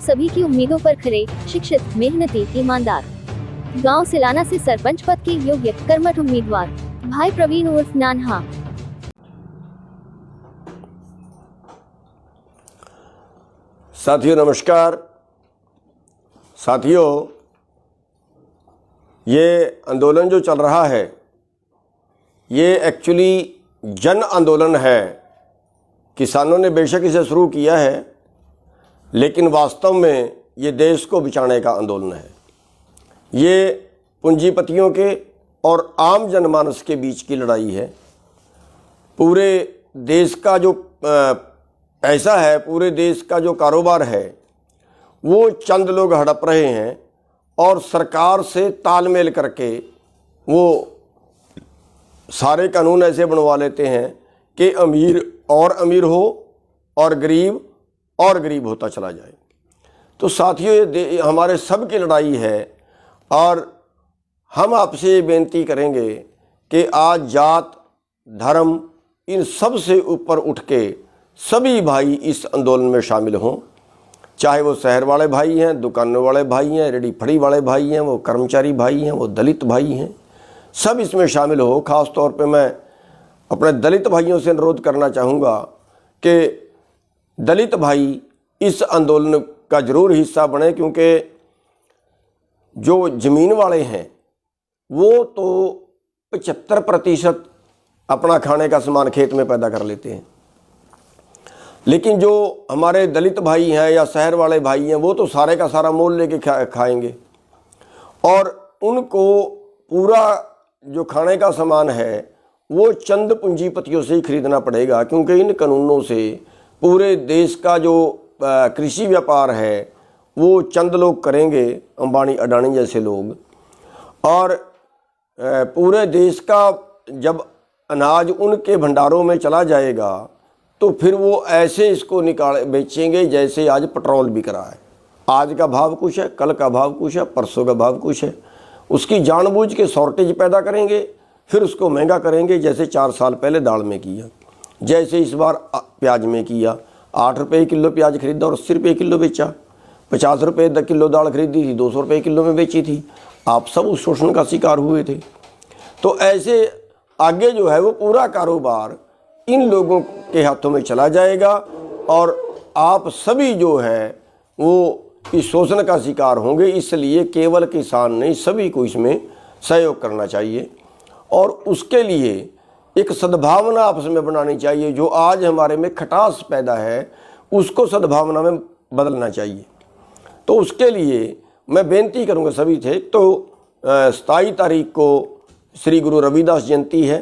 आप सभी की उम्मीदों पर खरे, शिक्षित, मेहनती, ईमानदार, गांव सिलाना से सरपंच पद के योग्य कर्मठ उम्मीदवार भाई प्रवीण उर्फ नान्हा। साथियों नमस्कार। साथियों, ये आंदोलन जो चल रहा है ये एक्चुअली जन आंदोलन है। किसानों ने बेशक इसे शुरू किया है, लेकिन वास्तव में ये देश को बचाने का आंदोलन है। ये पूंजीपतियों के और आम जनमानस के बीच की लड़ाई है। पूरे देश का जो पैसा है, पूरे देश का जो कारोबार है, वो चंद लोग हड़प रहे हैं और सरकार से तालमेल करके वो सारे कानून ऐसे बनवा लेते हैं कि अमीर और अमीर हो और गरीब होता चला जाए। तो साथियों, ये हमारे सब की लड़ाई है और हम आपसे ये बेनती करेंगे कि आज जात धर्म इन सब से ऊपर उठ के सभी भाई इस आंदोलन में शामिल हों। चाहे वो शहर वाले भाई हैं, दुकानों वाले भाई हैं, रेडी फड़ी वाले भाई हैं, वो कर्मचारी भाई हैं, वो दलित भाई हैं, सब इसमें शामिल हो। ख़ास तौर पे मैं अपने दलित भाइयों से अनुरोध करना चाहूँगा कि दलित भाई इस आंदोलन का ज़रूर हिस्सा बने, क्योंकि जो ज़मीन वाले हैं वो तो 75% अपना खाने का सामान खेत में पैदा कर लेते हैं, लेकिन जो हमारे दलित भाई हैं या शहर वाले भाई हैं वो तो सारे का सारा मोल लेके खाएंगे और उनको पूरा जो खाने का सामान है वो चंद पूंजीपतियों से ही खरीदना पड़ेगा, क्योंकि इन कानूनों से पूरे देश का जो कृषि व्यापार है वो चंद लोग करेंगे, अंबानी अडानी जैसे लोग। और पूरे देश का जब अनाज उनके भंडारों में चला जाएगा तो फिर वो ऐसे इसको निकाल बेचेंगे जैसे आज पेट्रोल बिक रहा है। आज का भाव कुछ है, कल का भाव कुछ है, परसों का भाव कुछ है। उसकी जानबूझ के शॉर्टेज पैदा करेंगे, फिर उसको महंगा करेंगे, जैसे 4 साल पहले दाल में किया, जैसे इस बार प्याज में किया। 8 रुपये किलो प्याज खरीदा और 80 रुपये किलो बेचा। 50 रुपये किलो दाल खरीदी थी, 200 रुपये किलो में बेची थी। आप सब उस शोषण का शिकार हुए थे। तो ऐसे आगे जो है वो पूरा कारोबार इन लोगों के हाथों में चला जाएगा और आप सभी जो है वो इस शोषण का शिकार होंगे। इसलिए केवल किसान नहीं, सभी को इसमें सहयोग करना चाहिए और उसके लिए एक सद्भावना आपस में बनानी चाहिए। जो आज हमारे में खटास पैदा है उसको सद्भावना में बदलना चाहिए। तो उसके लिए मैं बेनती करूंगा सभी से, तो 27 तारीख को श्री गुरु रविदास जयंती है।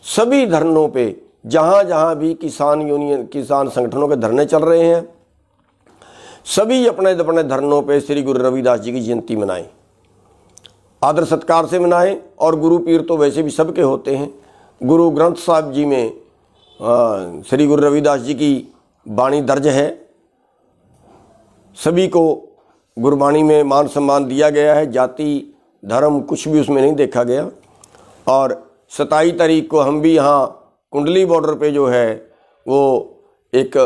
सभी धरनों पे जहाँ जहाँ भी किसान यूनियन, किसान संगठनों के धरने चल रहे हैं, सभी अपने अपने धरनों पे श्री गुरु रविदास जी की जयंती मनाएं, आदर सत्कार से मनाएं। और गुरु पीर तो वैसे भी सबके होते हैं। गुरु ग्रंथ साहिब जी में श्री गुरु रविदास जी की वाणी दर्ज है। सभी को गुरबाणी में मान सम्मान दिया गया है, जाति धर्म कुछ भी उसमें नहीं देखा गया। और 27 तारीख को हम भी यहाँ कुंडली बॉर्डर पे जो है वो एक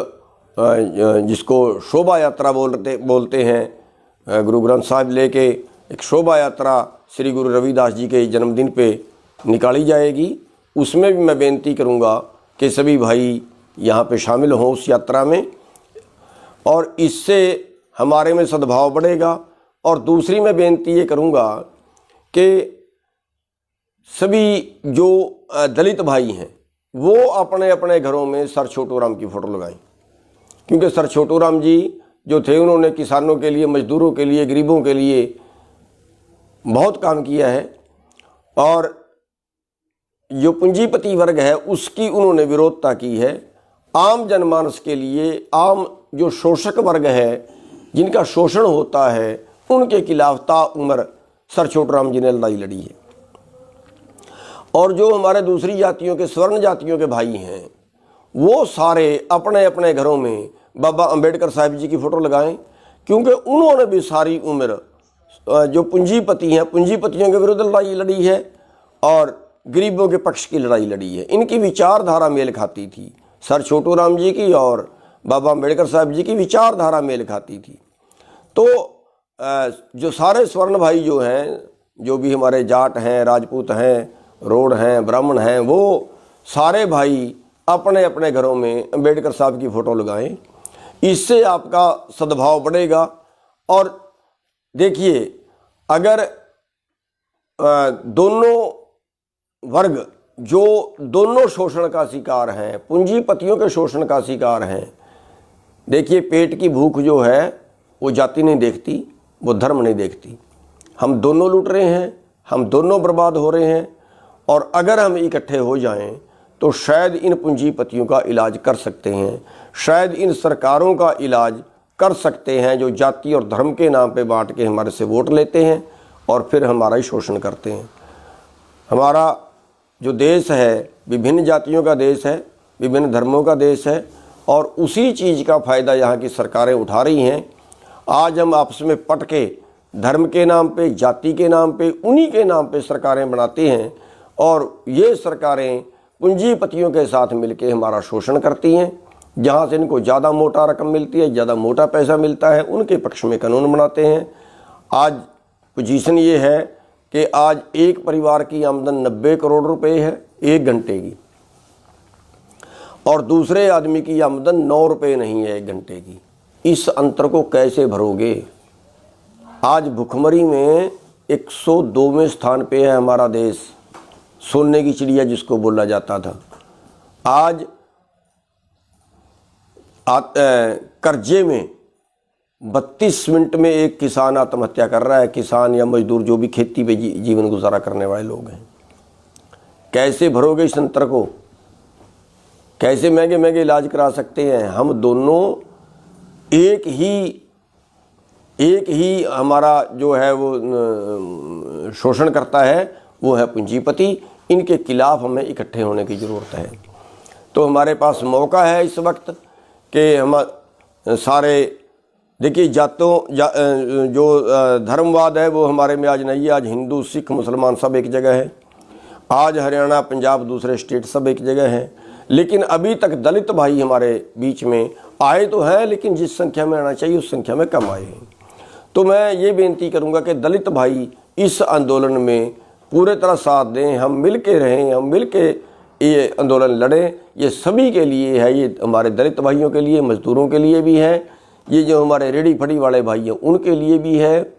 जिसको शोभा यात्रा बोलते हैं, गुरु ग्रंथ साहिब लेके एक शोभा यात्रा श्री गुरु रविदास जी के जन्मदिन पे निकाली जाएगी। उसमें भी मैं बेनती करूँगा कि सभी भाई यहाँ पे शामिल हों उस यात्रा में, और इससे हमारे में सद्भाव बढ़ेगा। और दूसरी मैं बेनती ये करूँगा कि सभी जो दलित भाई हैं वो अपने अपने घरों में सर छोटू राम की फ़ोटो लगाएं, क्योंकि सर छोटू राम जी जो थे उन्होंने किसानों के लिए, मजदूरों के लिए, गरीबों के लिए बहुत काम किया है। और जो पूंजीपति वर्ग है उसकी उन्होंने विरोधता की है। आम जनमानस के लिए, आम जो शोषक वर्ग है जिनका शोषण होता है, उनके खिलाफ ताउम्र सर छोटू राम जी ने लड़ाई लड़ी है। और जो हमारे दूसरी जातियों के, स्वर्ण जातियों के भाई हैं, वो सारे अपने अपने घरों में बाबा अंबेडकर साहब जी की फ़ोटो लगाएं, क्योंकि उन्होंने भी सारी उम्र जो पूंजीपति हैं, पूंजीपतियों के विरुद्ध लड़ाई लड़ी है और गरीबों के पक्ष की लड़ाई लड़ी है। इनकी विचारधारा मेल खाती थी, सर छोटू राम जी की और बाबा अंबेडकर साहब जी की विचारधारा मेल खाती थी। तो जो सारे स्वर्ण भाई जो हैं, जो भी हमारे जाट हैं, राजपूत हैं, रोड हैं, ब्राह्मण हैं, वो सारे भाई अपने अपने घरों में अंबेडकर साहब की फ़ोटो लगाएं। इससे आपका सद्भाव बढ़ेगा। और देखिए, अगर दोनों वर्ग जो दोनों शोषण का शिकार हैं, पूंजीपतियों के शोषण का शिकार हैं, देखिए पेट की भूख जो है वो जाति नहीं देखती, वो धर्म नहीं देखती। हम दोनों लूट रहे हैं, हम दोनों बर्बाद हो रहे हैं। और अगर हम इकट्ठे हो जाएं तो शायद इन पूंजीपतियों का इलाज कर सकते हैं, शायद इन सरकारों का इलाज कर सकते हैं जो जाति और धर्म के नाम पे बांट के हमारे से वोट लेते हैं और फिर हमारा ही शोषण करते हैं। हमारा जो देश है विभिन्न जातियों का देश है, विभिन्न धर्मों का देश है, और उसी चीज़ का फ़ायदा यहाँ की सरकारें उठा रही हैं। आज हम आपस में पट के धर्म के नाम पे, जाति के नाम पे, उन्हीं के नाम पे सरकारें बनाते हैं, और ये सरकारें पूंजीपतियों के साथ मिलके हमारा शोषण करती हैं। जहाँ से इनको ज़्यादा मोटा रकम मिलती है, ज़्यादा मोटा पैसा मिलता है, उनके पक्ष में कानून बनाते हैं। आज पोजीशन ये है कि आज एक परिवार की आमदन 90 करोड़ रुपए है 1 घंटे की, और दूसरे आदमी की आमदन 9 रुपये नहीं है 1 घंटे की। इस अंतर को कैसे भरोगे? आज भुखमरी में 102वें स्थान पे है हमारा देश, सोने की चिड़िया जिसको बोला जाता था। आज कर्जे में 32 मिनट में एक किसान आत्महत्या कर रहा है। किसान या मजदूर जो भी खेती पे जीवन गुजारा करने वाले लोग हैं, कैसे भरोगे इस अंतर को? कैसे महंगे महंगे इलाज करा सकते हैं? हम दोनों एक ही हमारा जो है वो शोषण करता है, वो है पूंजीपति। इनके खिलाफ हमें इकट्ठे होने की ज़रूरत है। तो हमारे पास मौका है इस वक्त कि हम सारे, देखिए जो धर्मवाद है वो हमारे में आज नहीं है। आज हिंदू, सिख, मुसलमान सब एक जगह है। आज हरियाणा, पंजाब, दूसरे स्टेट सब एक जगह है। लेकिन अभी तक दलित भाई हमारे बीच में आए तो हैं, लेकिन जिस संख्या में आना चाहिए उस संख्या में कम आए हैं। तो मैं ये बेनती करूंगा कि दलित भाई इस आंदोलन में पूरे तरह साथ दें, हम मिल के रहें, हम मिल के ये आंदोलन लड़ें। ये सभी के लिए है, ये हमारे दलित भाइयों के लिए, मजदूरों के लिए भी है, ये जो हमारे रेडी फड़ी वाले भाई हैं उनके लिए भी है।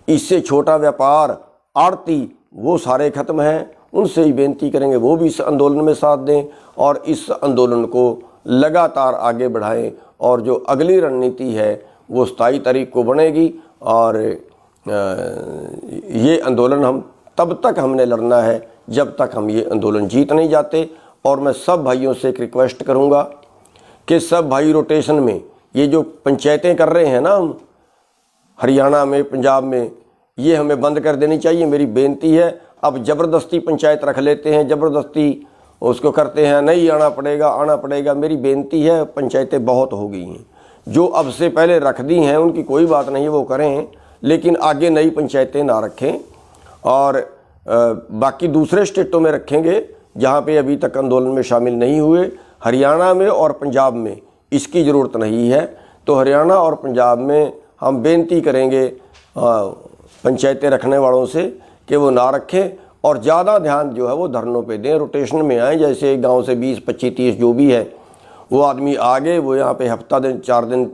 इससे छोटा व्यापार, आड़ती, वो सारे खत्म हैं। उनसे ही बेनती करेंगे वो भी इस आंदोलन में साथ दें और इस आंदोलन को लगातार आगे बढ़ाएं। और जो अगली रणनीति है वो 27 तारीख को बनेगी। और ये आंदोलन हम तब तक हमने लड़ना है जब तक हम ये आंदोलन जीत नहीं जाते। और मैं सब भाइयों से एक रिक्वेस्ट करूँगा कि सब भाई रोटेशन में ये जो पंचायतें कर रहे हैं ना हम हरियाणा में, पंजाब में, ये हमें बंद कर देनी चाहिए। मेरी बेनती है। अब ज़बरदस्ती पंचायत रख लेते हैं, ज़बरदस्ती उसको करते हैं, नहीं आना पड़ेगा। मेरी बेनती है, पंचायतें बहुत हो गई हैं। जो अब से पहले रख दी हैं उनकी कोई बात नहीं, वो करें, लेकिन आगे नई पंचायतें ना रखें। और बाकी दूसरे स्टेटों में रखेंगे जहाँ पे अभी तक आंदोलन में शामिल नहीं हुए। हरियाणा में और पंजाब में इसकी ज़रूरत नहीं है। तो हरियाणा और पंजाब में हम बेनती करेंगे पंचायतें रखने वालों से कि वो ना रखें और ज़्यादा ध्यान जो है वो धरनों पे दें, रोटेशन में आएँ। जैसे गांव से 20, 25, 30 जो भी है वो आदमी आगे, वो यहाँ पे हफ्ता दिन, 4 दिन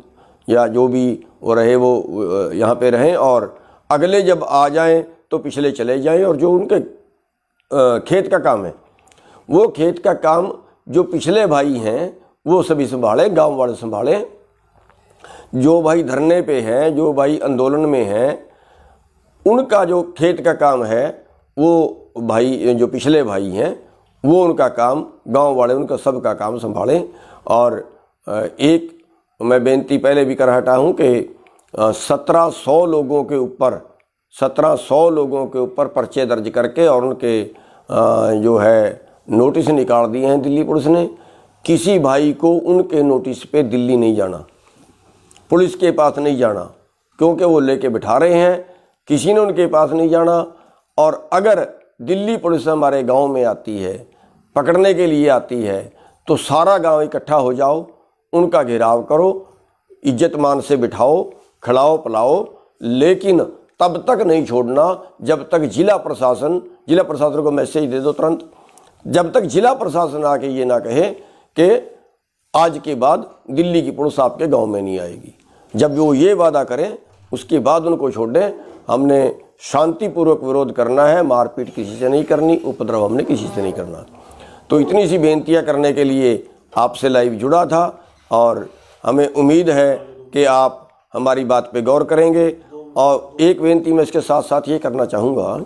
या जो भी वो रहे वो यहाँ पे रहें, और अगले जब आ जाएं तो पिछले चले जाएं। और जो उनके खेत का काम है वो खेत का काम जो पिछले भाई हैं वो सभी संभालें, गांव वाले संभालें। जो भाई धरने पे हैं, जो भाई आंदोलन में हैं, उनका जो खेत का काम है वो भाई जो पिछले भाई हैं वो उनका काम, गांव वाले उनका सबका काम संभालें। और एक मैं बेनती पहले भी कर हटा हूँ कि 1700 लोगों के ऊपर पर्चे दर्ज करके और उनके जो है नोटिस निकाल दिए हैं दिल्ली पुलिस ने। किसी भाई को उनके नोटिस पे दिल्ली नहीं जाना, पुलिस के पास नहीं जाना, क्योंकि वो लेके बिठा रहे हैं। किसी ने उनके पास नहीं जाना। और अगर दिल्ली पुलिस हमारे गांव में आती है, पकड़ने के लिए आती है, तो सारा गांव इकट्ठा हो जाओ, उनका घेराव करो, इज्जत मान से बिठाओ, खिलाओ पिलाओ, लेकिन तब तक नहीं छोड़ना जब तक जिला प्रशासन को मैसेज दे दो तुरंत, जब तक जिला प्रशासन आके ये ना कहे कि आज के बाद दिल्ली की पुलिस आपके गांव में नहीं आएगी। जब वो ये वादा करें उसके बाद उनको छोड़ें। हमने शांतिपूर्वक विरोध करना है, मारपीट किसी से नहीं करनी, उपद्रव हमने किसी से नहीं करना। तो इतनी सी बेनतियां करने के लिए आपसे लाइव जुड़ा था और हमें उम्मीद है कि आप हमारी बात पे गौर करेंगे। और एक बेनती मैं इसके साथ साथ ये करना चाहूँगा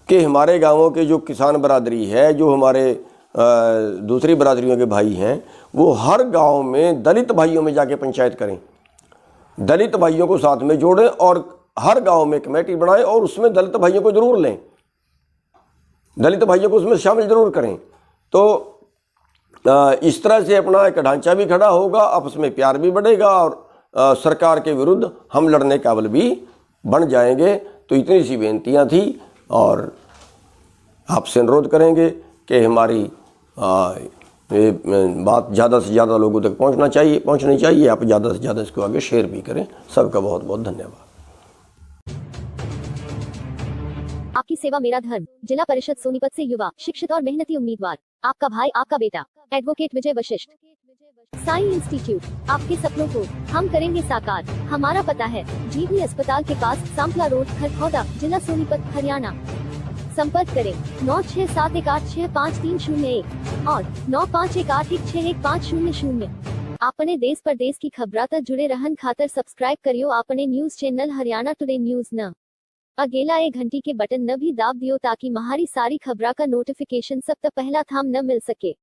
कि हमारे गांवों के जो किसान बरादरी है, जो हमारे दूसरी बरादरियों के भाई हैं, वो हर गांव में दलित भाइयों में जाके पंचायत करें, दलित भाइयों को साथ में जोड़ें और हर गांव में कमेटी बनाएं और उसमें दलित भाइयों को जरूर लें, दलित भाइयों को उसमें शामिल जरूर करें। तो इस तरह से अपना एक ढांचा भी खड़ा होगा, आपस में प्यार भी बढ़ेगा और सरकार के विरुद्ध हम लड़ने काबिल भी बन जाएंगे। तो इतनी सी बेनतियां थी और आपसे अनुरोध करेंगे कि हमारी ये बात ज़्यादा से ज़्यादा लोगों तक पहुंचनी चाहिए। आप ज़्यादा से ज़्यादा इसको आगे शेयर भी करें। सबका बहुत बहुत धन्यवाद। आपकी सेवा मेरा धर्म। जिला परिषद सोनीपत से युवा, शिक्षित और मेहनती उम्मीदवार, आपका भाई, आपका बेटा, एडवोकेट विजय वशिष्ठ। साई इंस्टीट्यूट, आपके सपनों को हम करेंगे साकार। हमारा पता है जीवी अस्पताल के पास, सांपला रोड, खरखौदा, जिला सोनीपत, हरियाणा। संपर्क करें 9671865301 और 9518161500। आपने देश परदेश की खबरां तक जुड़े रहन खातर सब्सक्राइब करियो आपने news channel Haryana today news न। अगेला एक घंटी के बटन न भी दाब दियो ताकि महारी सारी खबरां का नोटिफिकेशन सब तक पहला थाम न मिल सके।